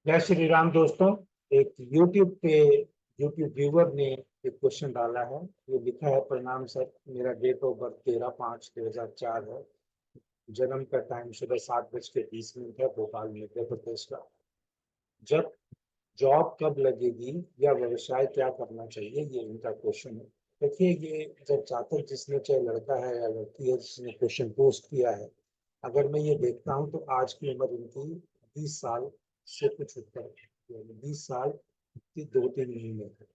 जय श्री राम दोस्तों। एक यूट्यूब व्यूवर ने एक क्वेश्चन डाला है। ये लिखा है, प्रणाम सर, मेरा डेट ऑफ बर्थ 13/5/2004 है। जन्म का टाइम सुबह 7:20 है, भोपाल मध्य प्रदेश का। जब जॉब कब लगेगी या व्यवसाय क्या करना चाहिए, ये इनका क्वेश्चन है। देखिए, ये जब जातक जिसने, चाहे लड़का है या लड़की है, जिसने क्वेश्चन पोस्ट किया है, अगर मैं ये देखता हूँ तो आज की उम्र इनकी 20 साल से कुछ ऊपर है, यानी 20 साल की 2-3 महीने है।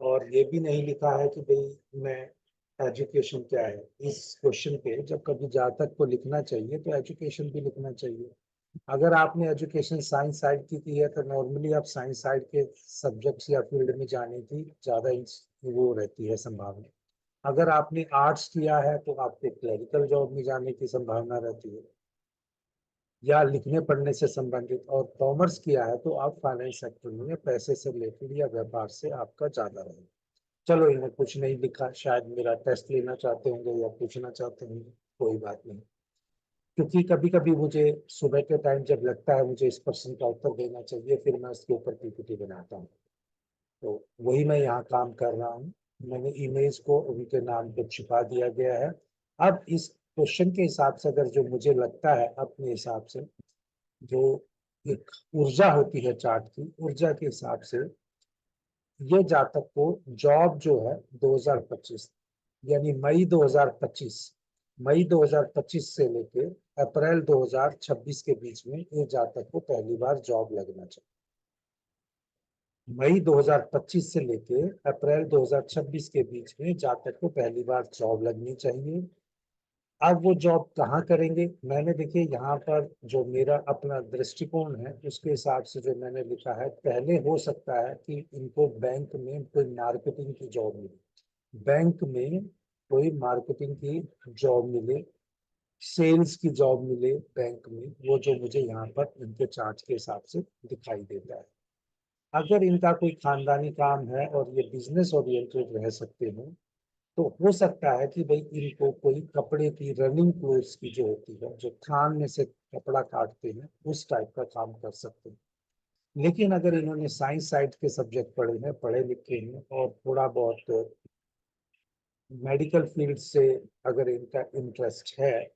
और ये भी नहीं लिखा है कि भाई मैं एजुकेशन क्या है। इस क्वेश्चन पे जब कभी जातक को लिखना चाहिए तो एजुकेशन भी लिखना चाहिए। अगर आपने एजुकेशन साइंस साइड की है तो नॉर्मली आप साइंस साइड के सब्जेक्ट्स या फील्ड में जाने की ज़्यादा वो रहती है संभावना। अगर आपने आर्ट्स किया है तो आपको क्लरिकल जॉब में जाने की संभावना रहती है, या लिखने पढ़ने से संबंधित। और कॉमर्स किया है तो आप फाइनेंस सेक्टर में पैसे से रिलेटेड या व्यापार से आपका ज़्यादा रहेगा। चलो, इन्हें कुछ नहीं लिखा, शायद मेरा टेस्ट लेना चाहते होंगे या पूछना चाहते होंगे। कोई बात नहीं, क्योंकि कभी कभी मुझे सुबह के टाइम जब लगता है मुझे इस प्रश्न का उत्तर देना चाहिए, फिर मैं उसके ऊपर पीपीटी बनाता हूँ। तो वही मैं यहाँ काम कर रहा हूँ। मैंने इमेज को उनके नाम पे छिपा दिया गया है। अब इस क्वेश्चन के हिसाब से, अगर जो मुझे लगता है अपने हिसाब से, जो एक ऊर्जा होती है चार्ट की, ऊर्जा के हिसाब से ये जातक को जॉब जो है 2025, यानी मई 2025 से लेके अप्रैल 2026 के बीच में ये जातक को पहली बार जॉब लगना चाहिए। मई 2025 से लेके अप्रैल 2026 के बीच में जातक को पहली बार जॉब लगनी चाहिए। अब वो जॉब कहाँ करेंगे, मैंने देखिए यहाँ पर जो मेरा अपना दृष्टिकोण है उसके हिसाब से जो मैंने लिखा है, पहले हो सकता है कि इनको बैंक में कोई मार्केटिंग की जॉब मिले, बैंक में कोई मार्केटिंग की जॉब मिले, सेल्स की जॉब मिले बैंक में, वो जो मुझे यहाँ पर इनके चार्ट के हिसाब से दिखाई देता है। अगर इनका कोई खानदानी काम है और ये बिजनेस ओरिएंटेड रह सकते हैं, तो हो सकता है कि भाई इनको कोई कपड़े की रनिंग क्लोथ्स की जो होती है, जो थान में से कपड़ा काटते हैं, उस टाइप का काम कर सकते हैं। लेकिन अगर इन्होंने साइंस साइड के सब्जेक्ट पढ़े हैं, पढ़े लिखे हैं, और थोड़ा बहुत मेडिकल फील्ड से अगर इनका इंटरेस्ट है,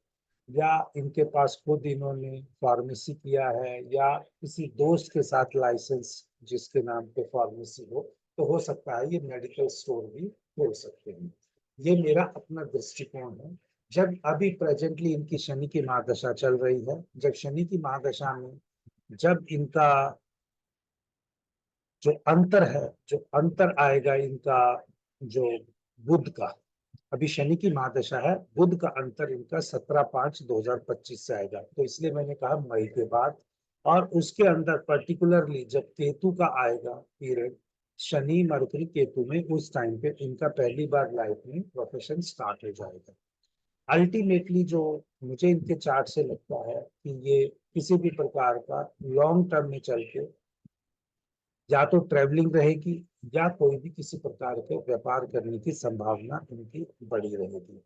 या इनके पास खुद इन्होंने फार्मेसी किया है, या किसी दोस्त के साथ लाइसेंस जिसके नाम पे फार्मेसी हो, तो हो सकता है ये मेडिकल स्टोर भी खोल सकते हैं। ये मेरा अपना दृष्टिकोण है। जब अभी प्रेजेंटली इनकी शनि की महादशा चल रही है, जब शनि की महादशा में जब इनका जो अंतर आएगा इनका, जो बुध का, अभी शनि की महादशा है, बुध का अंतर इनका 17/5/2025 से आएगा, तो इसलिए मैंने कहा मई के बाद। और उसके अंदर पर्टिकुलरली जब केतु का आएगा पीरियड, शनि मरकरी केतु में, उस टाइम पे इनका पहली बार लाइफ में प्रोफेशन स्टार्ट हो जाएगा। अल्टीमेटली जो मुझे इनके चार्ट से लगता है कि ये किसी भी प्रकार का लॉन्ग टर्म में चल के या तो ट्रेवलिंग रहेगी, या कोई भी किसी प्रकार के व्यापार करने की संभावना इनकी बड़ी रहेगी।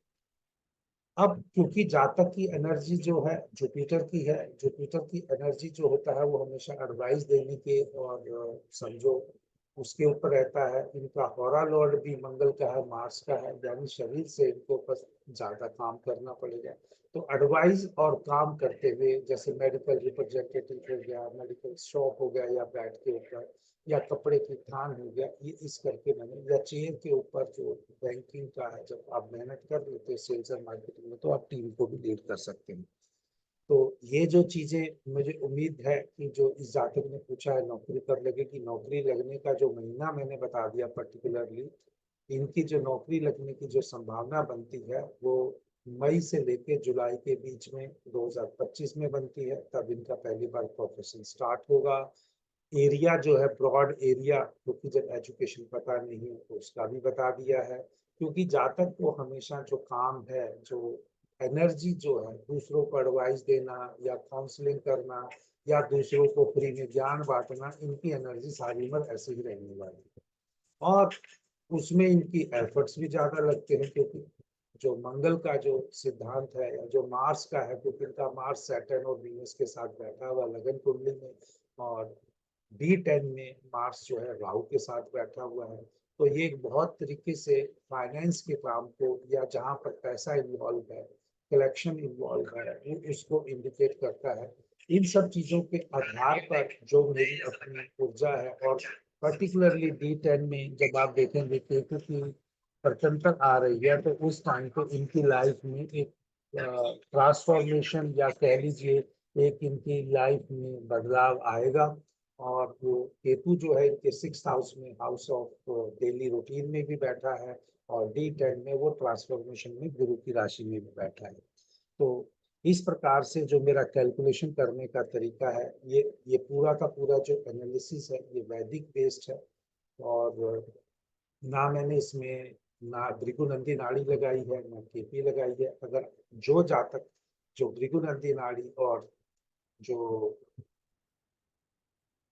अब क्योंकि जातक की एनर्जी जो है जुपिटर की है, जुपिटर की एनर्जी जो होता है वो हमेशा एडवाइस देने के, और समझो उसके ऊपर रहता है। इनका हॉरा लॉर्ड भी मंगल का है, मार्स का है, यानी शरीर से इनको बस ज्यादा काम करना पड़ेगा। तो एडवाइस और काम करते हुए, जैसे मेडिकल रिप्रेजेंटेटिव हो गया, मेडिकल शॉप हो गया, या बेड के ऊपर, या कपड़े की थान हो गया, ये इस करके मैंने, या चेयर के ऊपर जो बैंकिंग का है, जब आप मेहनत कर लेते हैं सेल्स और मार्केटिंग में, तो आप टीम को भी लीड कर सकते हैं। तो ये जो चीजें, मुझे उम्मीद है कि जो इस जातक ने पूछा है नौकरी कब लगेगी, नौकरी लगने का जो महीना मैंने बता दिया पर्टिकुलरली, इनकी जो नौकरी लगने की जो संभावना बनती है वो मई से लेके जुलाई के बीच में 2025 में बनती है। तब इनका पहली बार प्रोफेशन स्टार्ट होगा। एरिया जो है, ब्रॉड एरिया, क्योंकि जब एजुकेशन पता नहीं है तो उसका भी बता दिया है। क्योंकि जातक को हमेशा जो काम है, जो एनर्जी जो है, दूसरों को एडवाइस देना या काउंसलिंग करना, या दूसरों को फ्री में ज्ञान बांटना, इनकी एनर्जी सारी उम्र ऐसे ही रहने वाली है। और उसमें इनकी एफर्ट्स भी ज्यादा लगते हैं, क्योंकि जो मंगल का जो सिद्धांत है, या जो मार्स का है, क्योंकि इनका मार्स सैटर्न और वीनस के साथ बैठा हुआ लगन कुंडली में, और D10 में मार्स जो है राहु के साथ बैठा हुआ है। तो ये एक बहुत तरीके से फाइनेंस के काम को, या जहाँ पर पैसा इन्वॉल्व है, कलेक्शन इन्वॉल्व है, उसको इंडिकेट करता है। इन सब चीजों के आधार पर जो मेरी अपनी ऊर्जा है, और पर्टिकुलरली D10 में जब आप देखेंगे केतु की प्रचंडता आ रही है, तो उस टाइम पे इनकी लाइफ में एक ट्रांसफॉर्मेशन, या कह लीजिए एक इनकी लाइफ में बदलाव आएगा। और वो केतु जो है इनके 6th हाउस में, हाउस ऑफ डेली रूटीन में भी बैठा है, और D10 में वो ट्रांसफॉर्मेशन में गुरु की राशि में भी बैठा है। तो इस प्रकार से जो मेरा कैलकुलेशन करने का तरीका है, ये पूरा का पूरा जो एनालिसिस है ये वैदिक बेस्ड है। और ना मैंने इसमें ना भृगुनंदी नाड़ी लगाई है, ना केपी लगाई है। अगर जो जातक जो भृगुनंदी नाड़ी और जो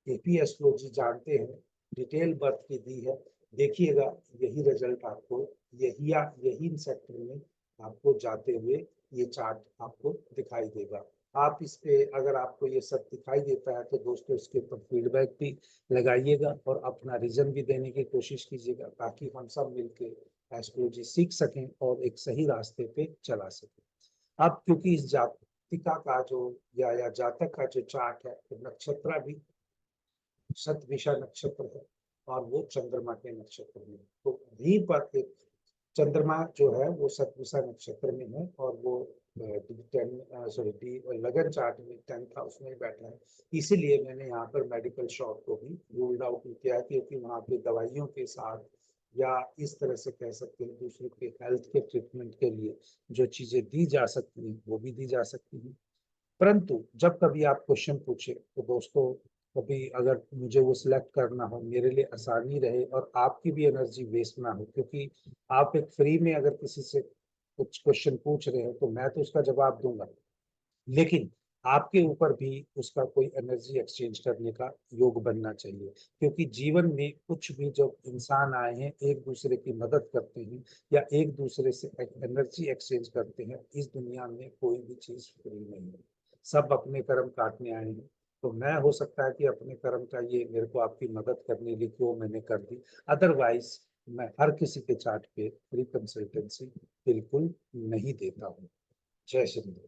केपी एस्ट्रोलॉजी जानते हैं, डिटेल बर्थ की दी है, देखिएगा यही रिजल्ट आपको, यही सेक्टर में आपको जाते हुए ये चार्ट आपको दिखाई देगा। आप इस पे अगर आपको ये सब दिखाई देता है तो दोस्तों इसके ऊपर फीडबैक भी लगाइएगा, और अपना रीजन भी देने की कोशिश कीजिएगा, ताकि हम सब मिलके एस्ट्रोलॉजी सीख सकें और एक सही रास्ते पे चला सकें। अब क्योंकि इस जातिका का जो या जातक का जो चार्ट है, तो नक्षत्र भी शतभिषा नक्षत्र है, और वो चंद्रमा के नक्षत्र में, तो वहीं पर एक चंद्रमा जो है वो शतभिषा नक्षत्र में है, और वो लगन चार्ट में 10th हाउस में बैठा है। इसीलिए मैंने यहाँ पर मेडिकल शॉप को भी रूल्ड आउट किया है, क्योंकि वहाँ पे दवाइयों के साथ, या इस तरह से कह सकते हैं दूसरों के हेल्थ के ट्रीटमेंट के लिए जो चीजें दी जा सकती हैं वो भी दी जा सकती हैं। परंतु जब कभी आप क्वेश्चन पूछे तो दोस्तों, कभी अगर मुझे वो सिलेक्ट करना हो, मेरे लिए आसानी रहे और आपकी भी एनर्जी वेस्ट ना हो, क्योंकि आप एक फ्री में अगर किसी से कुछ क्वेश्चन पूछ रहे हो तो मैं तो उसका जवाब दूंगा, लेकिन आपके ऊपर भी उसका कोई एनर्जी एक्सचेंज करने का योग बनना चाहिए। क्योंकि जीवन में कुछ भी जब इंसान आए हैं, एक दूसरे की मदद करते हैं या एक दूसरे से एनर्जी एक्सचेंज करते हैं, इस दुनिया में कोई भी चीज फ्री नहीं है। सब अपने कर्म काटने आए हैं। तो मैं हो सकता है कि अपने कर्म का ये मेरे को आपकी मदद करने लिखी हो, मैंने कर दी। अदरवाइज मैं हर किसी के चार्ट पे फ्री कंसल्टेंसी बिल्कुल नहीं देता हूँ। जय श्री राम।